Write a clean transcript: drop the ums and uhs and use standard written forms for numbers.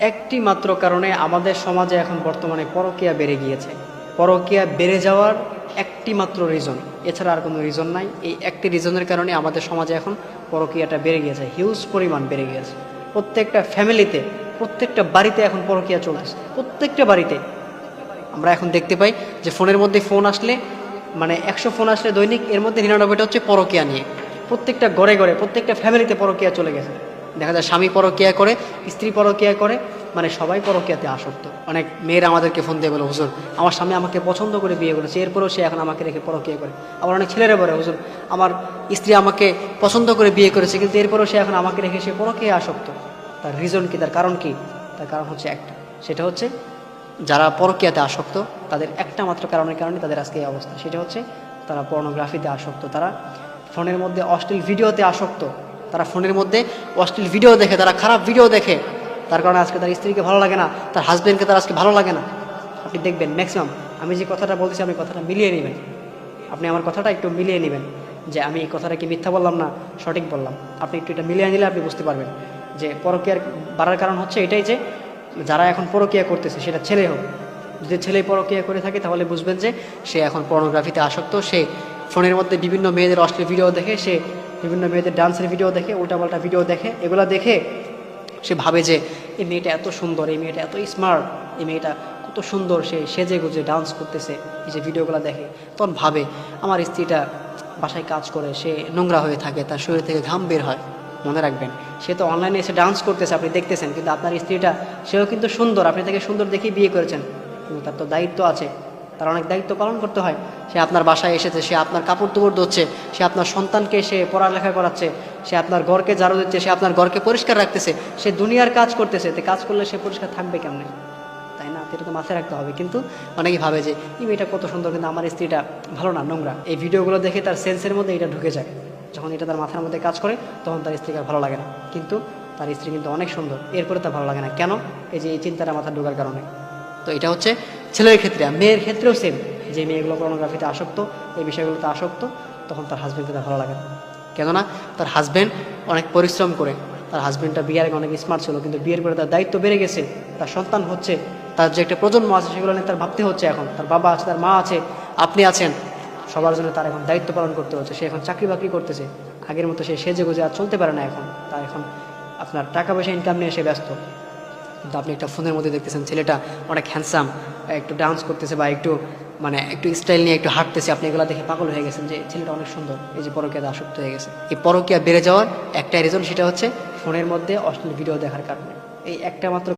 একটি মাত্র কারণে আমাদের সমাজে এখন বর্তমানে পরকীয়া বেড়ে গিয়েছে। পরকীয়া বেড়ে যাওয়ার একটি মাত্র রিজন, এছাড়া আর কোনো রিজন নাই। এই একটি রিজনের কারণে আমাদের সমাজে এখন পরকীয়াটা বেড়ে গিয়েছে, হিউজ পরিমাণ বেড়ে গিয়েছে। প্রত্যেকটা ফ্যামিলিতে, প্রত্যেকটা বাড়িতে এখন পরকীয়া চলতেছে, প্রত্যেকটা বাড়িতে। আমরা এখন দেখতে পাই যে ফোনের মধ্যে ফোন আসলে, মানে 100 ফোন আসলে দৈনিক, এর মধ্যে 99টা হচ্ছে পরকীয়া নিয়ে। প্রত্যেকটা ঘরে ঘরে, প্রত্যেকটা ফ্যামিলিতে পরকীয়া চলে গেছে। দেখা যায় স্বামী পরকীয়া করে, স্ত্রী পরকীয়া করে, মানে সবাই পরকীয়াতে আসক্ত। অনেক মেয়েরা আমাদেরকে ফোন দিয়ে বলে, হুজুর আমার স্বামী আমাকে পছন্দ করে বিয়ে করেছে, এরপরেও সে এখন আমাকে রেখে পরকীয়া করে। আবার অনেক ছেলেরা বলে, হুজুর আমার স্ত্রী আমাকে পছন্দ করে বিয়ে করেছে, কিন্তু এরপরেও সে এখন আমাকে রেখে সে পরকীয়া আসক্ত। তার রিজন কি, তার কারণ কি? তার কারণ হচ্ছে একটা, সেটা হচ্ছে যারা পরকীয়াতে আসক্ত তাদের একটা মাত্র কারণের কারণে তাদের আজকে এই অবস্থা। সেটা হচ্ছে তারা পর্নোগ্রাফিতে আসক্ত, তারা ফোনের মধ্যে অশ্লীল ভিডিওতে আসক্ত, তারা ফোনের মধ্যে অশ্লীল ভিডিও দেখে, তারা খারাপ ভিডিও দেখে। তার কারণে আজকে তার স্ত্রীকে ভালো লাগে না, তার হাজব্যান্ডকে তার আজকে ভালো লাগে না। আপনি দেখবেন ম্যাক্সিমাম, আমি যে কথাটা বলতেছি আপনি কথাটা মিলিয়ে নেবেন, আপনি আমার কথাটা একটু মিলিয়ে নেবেন যে আমি এই কথাটা কি মিথ্যা বললাম না সঠিক বললাম। আপনি একটু এটা মিলিয়ে নিলে আপনি বুঝতে পারবেন যে পরকীয়ার বাড়ার কারণ হচ্ছে এটাই, যে যারা এখন পরকীয়া করতেছে, সেটা ছেলে হোক, যদি ছেলে পরকীয়া করে থাকে তাহলে বুঝবেন যে সে এখন পর্নোগ্রাফিতে আসক্ত। সে ফোনের মধ্যে বিভিন্ন মেয়েদের অশ্লীল ভিডিও দেখে, সে বিভিন্ন মেয়েদের ডান্সের ভিডিও দেখে, উল্টাপাল্টা ভিডিও দেখে। এগুলো দেখে সে ভাবে যে এই মেয়েটা এত সুন্দর, এই মেয়েটা এত স্মার্ট, এই মেয়েটা কত সুন্দর, সে সেজে গুজে ডান্স করতেছে, এই যে ভিডিওগুলো দেখে। তখন ভাবে আমার স্ত্রীটা বাসায় কাজ করে, সে নোংরা হয়ে থাকে, তার শরীর থেকে ঘাম বের হয়। মনে রাখবেন, সে তো অনলাইনে এসে ডান্স করতেছে, আপনি দেখতেছেন, কিন্তু আপনার স্ত্রীটা, সেও কিন্তু সুন্দর, আপনি তাকে সুন্দর দেখেই বিয়ে করেছেন, কিন্তু তার তো দায়িত্ব আছে, তার অনেক দায়িত্ব পালন করতে হয়। সে আপনার বাসায় এসেছে, সে আপনার কাপড় চোপড় ধুচ্ছে, সে আপনার সন্তানকে সে পড়ালেখা করাচ্ছে, সে আপনার ঘরকে ঝাড়ু দিচ্ছে, সে আপনার ঘরকে পরিষ্কার রাখতেছে, সে দুনিয়ার কাজ করতেছে। তো কাজ করলে সে পরিষ্কার থাকবে কেমনে, তাই না? এটা তো মাথায় রাখতে হবে। কিন্তু অনেকেই ভাবে যে এই মেয়েটা কত সুন্দর, কিন্তু আমার স্ত্রীটা ভালো না, নোংরা। এই ভিডিওগুলো দেখে তার সেন্সের মধ্যে এটা ঢুকে যায়। যখন এটা তার মাথার মধ্যে কাজ করে, তখন তার স্ত্রীকে আর ভালো লাগে না। কিন্তু তার স্ত্রী কিন্তু অনেক সুন্দর, এরপরে তার ভালো লাগে না কেন? এই যে এই চিন্তাটা মাথা ঢোকার কারণে। তো এটা হচ্ছে ছেলের ক্ষেত্রে। আর মেয়ের ক্ষেত্রেও সেম, যে মেয়েগুলো পর্নোগ্রাফিতে আসক্ত, এই বিষয়গুলোতে আসক্ত, তখন তার হাজব্যান্ডকে তার ভালো লাগে না। কেননা তার হাজব্যান্ড অনেক পরিশ্রম করে, তার হাজব্যান্ডটা বিয়ের আগে অনেক স্মার্ট ছিল, কিন্তু বিয়ের পরে তার দায়িত্ব বেড়ে গেছে, তার সন্তান হচ্ছে, তার যে একটা প্রজন্ম আছে সেগুলো নিয়ে তার ভাবতে হচ্ছে। এখন তার বাবা আছে, তার মা আছে, আপনি আছেন, সবার জন্য তার এখন দায়িত্ব পালন করতে হচ্ছে। সে এখন চাকরি বাকরি করতেছে, আগের মতো সে সেজে গুজে আর চলতে পারে না। এখন তার এখন আপনার টাকা পয়সা ইনকাম নিয়ে সে ব্যস্ত। কিন্তু আপনি একটা ফোনের মধ্যে দেখতেছেন ছেলেটা অনেক হ্যান্ডসাম, একটু ডান্স করতেছে বা একটু মানে একটু স্টাইল নিয়ে একটু হাঁটতেছে, আপনি এগুলো দেখে পাগল হয়ে গেছেন যে ছেলেটা অনেক সুন্দর। এই যে পরকীয়াতে আসক্ত হয়ে গেছে। এই পরকীয়া বেড়ে যাওয়ার একটা রিজন, সেটা হচ্ছে ফোনের মধ্যে অশ্লীল ভিডিও দেখার কারণে। এই একটা মাত্র